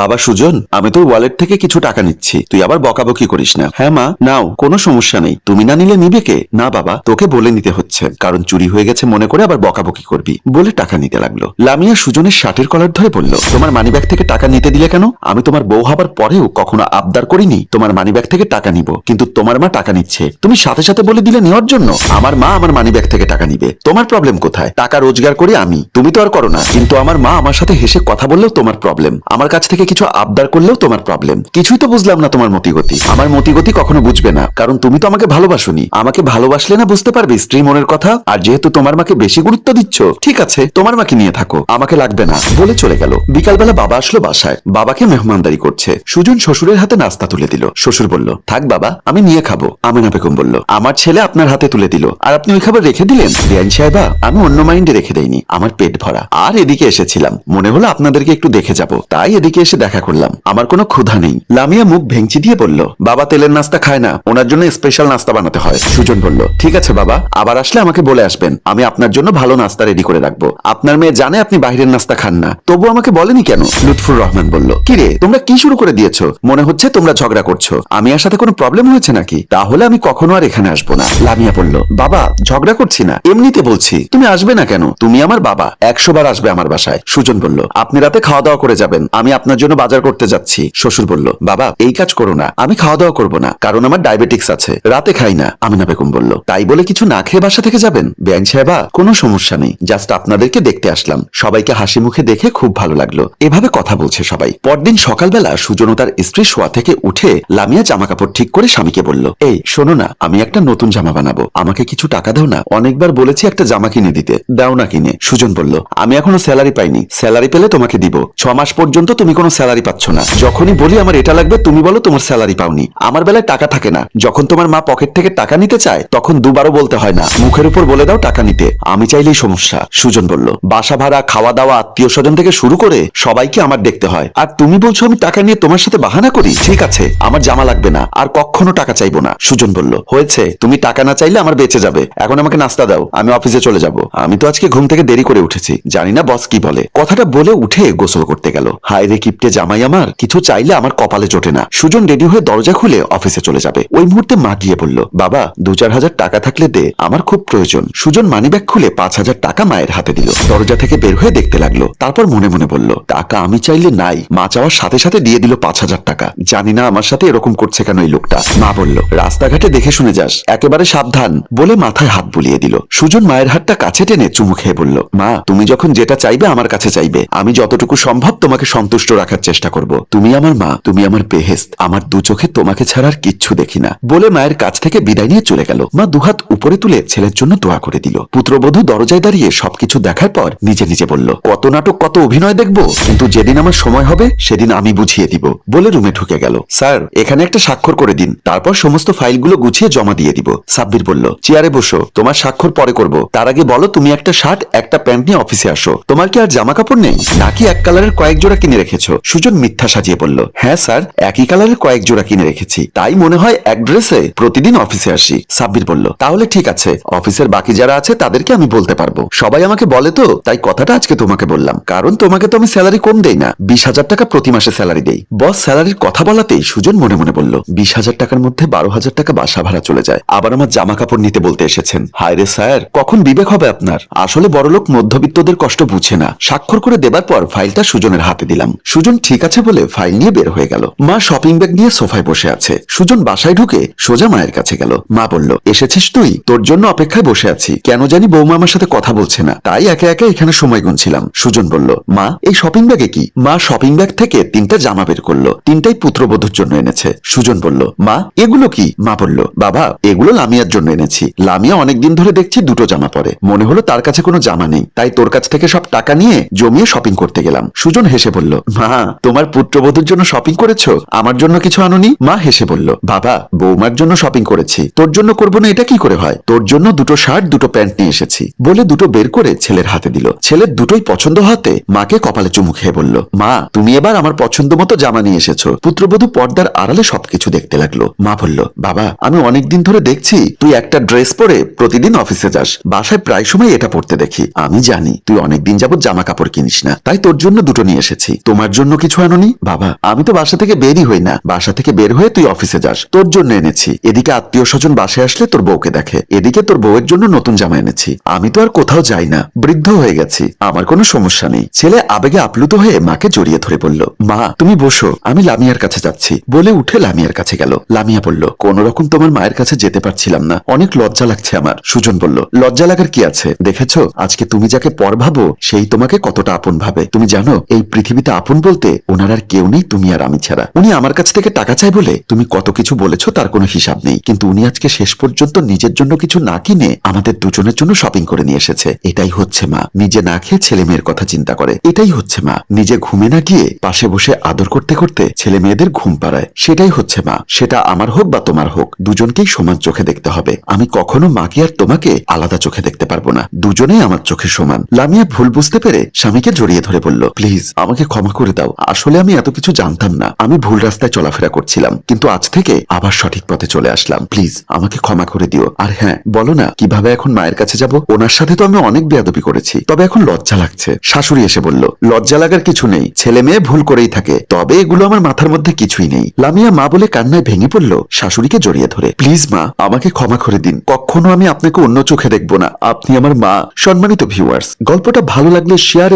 বাবা সুজন, আমি তোর ওয়ালেট থেকে কিছু টাকা নিচ্ছি, তুই আবার বকাবকি করিস না। হ্যাঁ মা, নাও, কোনো সমস্যা নেই। তুমি না নিলে নিবে কে? না বাবা, তোকে বলে নিতে হচ্ছে, কারণ চুরি হয়ে গেছে মনে করে আবার বকাবকি করবি, বলে টাকা নিতে লাগলো। লামিয়া সুজনের শার্টের কলার ধরে বলল, তোমার মানিব্যাগ থেকে টাকা নিতে দিলে কেন? আমি তোমার বউ হবার পরেও কখনো আবদার করিনি তোমার মানিব্যাগ থেকে টাকা নিব, কিন্তু তোমার মা টাকা নিচ্ছে, তুমি সাথে সাথে বলে দিলে নেওয়ার জন্য। আমার মা আমার মানিব্যাগ থেকে টাকা নিবে, তোমার প্রবলেম কোথায়? টাকা রোজগার করি আমি, তুমি তো আর করো না। কিন্তু আমার মা আমার সাথে হেসে কথা বললেও তোমার প্রবলেম, আমার কাছ থেকে কিছু আবদার করলেও তোমার প্রবলেম। কিছুই তো বুঝলাম না তোমার মতিগতি। আমার মতিগতি কখনো বুঝবে না, কারণ তুমি তো আমাকে ভালোবাসোনি। আমাকে ভালোবাসলে না বুঝতে পারবে স্ত্রী মনের কথা। আর যেহেতু তোমার মাকে বেশি গুরুত্ব দিচ্ছ, ঠিক আছে, তোমার মাকে নিয়ে থাকো, আমাকে লাগবে না, বলে চলে গেল। বিকালবেলা বাবা আসলো বাসায়, বাবাকে মেহমানদারি করছে। সুজন শ্বশুরের হাতে নাস্তা তুলে দিল। শ্বশুর বলল, থাক বাবা, আমি নিয়ে খাবো। আমিনা বেগম বলল, আমার ছেলে আপনার হাতে তুলে দিল, আর আপনি ওই খাবার রেখে দিলেন? বিআইন সাহেবা, আমি অন্য মাইন্ডে রেখে দেইনি, আমার পেট ভরা। আর এদিকে এসেছিলাম, মনে হলো আপনাদেরকে একটু দেখে যাব, তাই এদিকে এসে দেখা করলাম। আমার কোনো ক্ষুধা নেই। লামিয়া মুখ ভেঙচি দিয়ে বলল, বাবা তেলের নাস্তা খায় না, ওনার জন্য স্পেশাল নাস্তা বানাতে হয়। সুজন বলল, ঠিক আছে বাবা, আবার আসলে আমাকে বলে আসবেন, আমি আপনার জন্য ভালো নাস্তা রেডি করে রাখবো। আপনার মেয়ে জানে আপনি বাইরের নাস্তা খান না, তবু আমাকে বলেনি কেন? লুৎফুর রহমান বলল, কিরে তোমরা কি শুরু করে দিয়েছো? মনে হচ্ছে তোমরা ঝগড়া করছো। আমি আর সাথে কোনো প্রবলেম হয়েছে নাকি? তাহলে আমি কখনো আর এখানে আসবো না। লামিয়া বলল, বাবা ঝগড়া করছি না, এমনিতে বলছি। তুমি আসবে না কেন? তুমি আমার বাবা, 100 বার আসবে আমার বাসায়। সুজন বলল, আপনি রাতে খাওয়া দাওয়া করে যাবেন, আমি আপনার জন্য বাজার করতে যাচ্ছি। শ্বশুর বলল, বাবা এই কাজ করো না, আমি খাওয়া দাওয়া করবো না, কারণ আমার ডায়াবেটিক্স আছে, রাতে খাই না। আমিনা বেগম বলল, তাই বলে কিছু না খেয়ে বাসা থেকে যাবেন? বেআইন সাহেবা, কোনো সমস্যা নেই, জাস্ট আপনাদেরকে দেখতে আসলাম। সবাইকে হাসি মুখে দেখে খুব ভালো লাগলো। এভাবে কথা বলছে সবাই। পরদিন সকালবেলা সুজন ও তার স্ত্রী শোয়া থেকে উঠে লামিয়া জামা কাপড় ঠিক করে স্বামীকে বলল, এই শোনো না, আমি একটা নতুন জামা বানাবো, আমাকে কিছু টাকা দাও না, অনেকবার বলেছি একটা জামা কিনে দিতে, দাও না কিনে। সুজন বলল, আমি এখনো স্যালারি পাইনি, স্যালারি পেলে তোমাকে দিব। 6 মাস পর্যন্ত তুমি কোনো স্যালারি পাচ্ছ না। যখনই বলি আমার এটা লাগবে, তুমি বলো তোমার স্যালারি পাওনি। আমার বেলায় টাকা থাকে না, যখন তোমার মা পকেট থেকে টাকা নিতে চায় তখন দুবারও বলতে হয় না, মুখের উপর বলে দাও টাকা নিতে। আমি চাইলেই সমস্যা। সুজন বলল, বাসা ভাড়া, খাওয়া দাওয়া, আত্মীয় স্বজন থেকে শুরু করে সবাইকে আমার দেখতে হয়, আর তুমি বলছো আমি টাকা নিয়ে তোমার সাথে বাহানা করি? ঠিক আছে, আমার জামা লাগবে না, আর কখনো টাকা চাইবো না। সুজন বলল, হয়েছে, তুমি টাকা না চাইলে আমার বেঁচে যাবে, এখন আমাকে নাস্তা দাও, আমি অফিসে চলে যাব। আমি তো আজকে ঘুম থেকে দেরি করে উঠেছি, জানি না বস কি বলে। কথাটা বলে উঠে গোসল করতে গেল। হায় রে কিপটে জামাই আমার, কিছু চাইলে আমার কপালে জোটে না। সুজন রেডি হয়ে দরজা খুলে অফিসে চলে যাবে। ওই মুহূর্তে মা গিয়ে বলল, বাবা 2-4 হাজার টাকা থাকলে দে, আমার খুব প্রয়োজন। সুজন মানিব্যাগ খুলে 5,000 টাকা মায়ের হাতে দিল। দরজা থেকে বের হয়ে দেখতে লাগলো, তারপর মনে মনে বলল, টাকা আমি চাইলে নাই, মা চাওয়ার সাথে সাথে দিয়ে দিল 5,000 টাকা। জানি না আমার সাথে এরকম করছে কেন এই লোকটা। মা বলল, রাস্তাঘাটে দেখে শুনে যাস, একেবারে সাবধান, বলে মাথায় হাত বুলিয়ে দিল। সুজন মায়ের হাতটা কাছে টেনে চুমু খেয়ে বলল, মা তুমি যখন যেটা চাইবে আমার কাছে চাইবে, আমি যতটুকু সম্ভব তোমাকে সন্তুষ্ট রাখার চেষ্টা করব। তুমি আমার মা, তুমি আমার বেহেশত, আমার দু চোখে তোমাকে ছাড়ার কিচ্ছু দেখি না, বলে মায়ের কাছ থেকে বিদায় নিয়ে চলে গেল। মা দুহাত উপরে তুলে ছেলের জন্য দোয়া করে দিল। পুত্রবধূ দরজায় দাঁড়িয়ে সবকিছু দেখার পর নিজে নিজে বলল, কত নাটক, কত অভিনয় দেখবো, কিন্তু যেদিন আমার সময় হবে সেদিন আমি বুঝিয়ে দিব, বলে রুমে ঢুকে গেল। স্যার এখানে একটা স্বাক্ষর করে দিন, তারপর সমস্ত ফাইলগুলো গুছিয়ে জমা দিয়ে দিব। সাব্বির বলল, চেয়ারে বসো, তোমার স্বাক্ষর পরে করব, তার আগে বলো তুমি একটা শার্ট একটা প্যান্ট নিয়ে অফিসে আসো। তোমার কি আর জামা কাপড় নেই, নাকি এক কালারের কয়েক জোড়া কিনে রেখেছো? সুজন মিথ্যা সাজিয়ে বলল, হ্যাঁ স্যার, একই কালারের কয়েক জোড়া কিনে রেখেছি, তাই মনে হয় এক ড্রেসে প্রতিদিন অফিসে আসি। সাব্বির বলল, তাহলে ঠিক আছে, অফিসের বাকি যারা আছে তাদেরকে আমি বলতে পারবো, সবাই আমাকে বলে তো, তাই কথাটা আজকে তোমাকে বললাম, কারণ তোমাকে তো আমি স্যালারি কম দেই না, 20,000 টাকা প্রতি মাসে স্যালারি দেই। বস স্যালারির কথা বলাতেই সুজন মনে মনে বলল, 20,000 টাকার মধ্যে 12,000 টাকা বাসা ভাড়া চলে যায়, আবার আমার জামা কাপড় নিতে বলতে এসেছেন। হায় রে স্যার, কখন বিবেক হবে আপনার? আসলে বড়লোক মধ্যবিত্তদের কষ্ট বুঝে না। স্বাক্ষর করে দেবার পর ফাইলটা সুজনের হাতে দিলাম। সুজন ঠিক আছে বলে ফাইল নিয়ে বের হয়ে গেল। মা শপিং ব্যাগ নিয়ে সোফায় বসে আছে। সুজন বাসায় ঢুকে সোজা মায়ের কাছে গেল। মা বলল, এসেছিস তুই? তোর জন্য অপেক্ষায় বসে আছি, কেন জানি বৌমা আমার সাথে কথা বলছে না, তাই একে একে এখানে সময় গুনছিলাম। সুজন বলল, মা এই শপিং ব্যাগে কি? মা শপিং ব্যাগ থেকে 3টা জামা বের করলো, 3টাই পুত্রবধূর জন্য এনেছে। সুজন বলল, মা এগুলো কি? মা বলল, বাবা এগুলো লামিয়ার জন্য এনেছি, লামিয়া অনেকদিন ধরে দেখছি 2টো জামা পরে, মনে হলো তার কাছে কোনো জামা নেই, তাই তোর কাছ থেকে সব টাকা নিয়ে জমিয়ে শপিং করতে গেলাম। সুজন হেসে বলল, মা তোমার পুত্রবধূর জন্য শপিং করেছো, আমার জন্য কিছু আনোনি? মা হেসে বলল, বাবা বৌমার জন্য শপিং করেছি, তোর জন্য করবো না এটা কি করে হয়? তোর জন্য 2টো শার্ট 2টো প্যান্ট নিয়ে এসেছি, বলে 2টো বের করে ছেলের হাতে দিল। ছেলের 2টোই পছন্দ হতে মাকে কপালে চুমু খেয়ে বলল, মা তুমি এবার আমার পছন্দ মতো জামা নিয়ে এসেছো। পুত্রবধূ পর্দার আড়ালে সবকিছু দেখতে লাগলো। মা বলল, বাবা আমি অনেকদিন ধরে দেখছি তুই একটা ড্রেস পরে প্রতিদিন অফিসে যাস, বাসায় প্রায় সময় এটা পরতে দেখি, আমি জানি তুই অনেকদিন যাবত জামা কাপড় কিনিস না, তাই তোর জন্য 2টো নিয়ে এসেছি, তোমার জন্য জন্য কিছু আনোনি? বাবা, আমি তো বাসা থেকে বেরই হই না। বাসা থেকে বের হয়ে তুই অফিসে যাস, তোর জন্য এনেছি। এদিকে আত্মীয় স্বজন বাসায় আসলে তোর বউকে দেখে, এদিকে তোর বউয়ের জন্য নতুন জামা এনেছি। আমি তো আর কোথাও যাই না, বৃদ্ধ হয়ে গেছি, আমার কোনো সমস্যা নেই। ছেলে আবেগে আপ্লুত হয়ে মাকে জড়িয়ে ধরে বলল, মা তুমি বসো, আমি লামিয়ার কাছে যাচ্ছি। বলে উঠে লামিয়ার কাছে গেল। লামিয়া বলল, কোন রকম তোমার মায়ের কাছে যেতে পারছিলাম না, অনেক লজ্জা লাগছে আমার। সুজন বলল, লজ্জা লাগার কি আছে? দেখেছো আজকে তুমি যাকে পর ভাবো সেই তোমাকে কতটা আপন ভাবে। তুমি জানো এই পৃথিবীতে আপন বলতে ওনার আর কেউ নেই, তুমি আর আমি ছাড়া। উনি আমার কাছ থেকে টাকা চাই বলে তুমি কত কিছু বলেছো তার কোনো হিসাব নেই, কিন্তু উনি আজকে শেষ পর্যন্ত নিজের জন্য কিছু না কিনে আমাদের দুজনের জন্য শপিং করে নিয়ে এসেছে। এটাই হচ্ছে মা, নিজে না খেয়ে ছেলে মেয়ের কথা চিন্তা করে। এটাই হচ্ছে মা, নিজে ঘুমে না গিয়ে পাশে বসে আদর করতে করতে ছেলে মেয়েদের ঘুম পাড়ায়। সেটাই হচ্ছে মা, সেটা আমার হোক বা তোমার হোক, দুজনকেই সমান চোখে দেখতে হবে। আমি কখনো মাকে আর তোমাকে আলাদা চোখে দেখতে পারবো না, দুজনেই আমার চোখে সমান। লামিয়া ভুল বুঝতে পেরে স্বামীকে জড়িয়ে ধরে বলল, প্লিজ আমাকে ক্ষমা করে দাও, আসলে আমি এত কিছু জানতাম না, আমি ভুল রাস্তায় চলাফেরা করছিলাম, কিন্তু আজ থেকে আবার সঠিক পথে চলে আসলাম, প্লিজ আমাকে ক্ষমা করে দিও। আর হ্যাঁ, বলো না কিভাবে এখন মায়ের কাছে যাব? ওনার সাথে তো আমি অনেক বেয়াদবি করেছি, তবে এখন লজ্জা লাগছে। শাশুড়ি এসে বলল, লজ্জা লাগার কিছু নেই, ছেলে মেয়ে ভুল করেই থাকে, তবে এগুলো আমার মাথার মধ্যে কিছুই নেই। লামিয়া মা বলে কান্নায় ভেঙে পড়ল শাশুড়িকে জড়িয়ে ধরে। প্লিজ মা আমাকে ক্ষমা করে দিন, কখনো আমি আপনাকে অন্য চোখে দেখবো না, আপনি আমার মা। সম্মানিত ভিউয়ার্স, গল্পটা ভালো লাগলে শেয়ার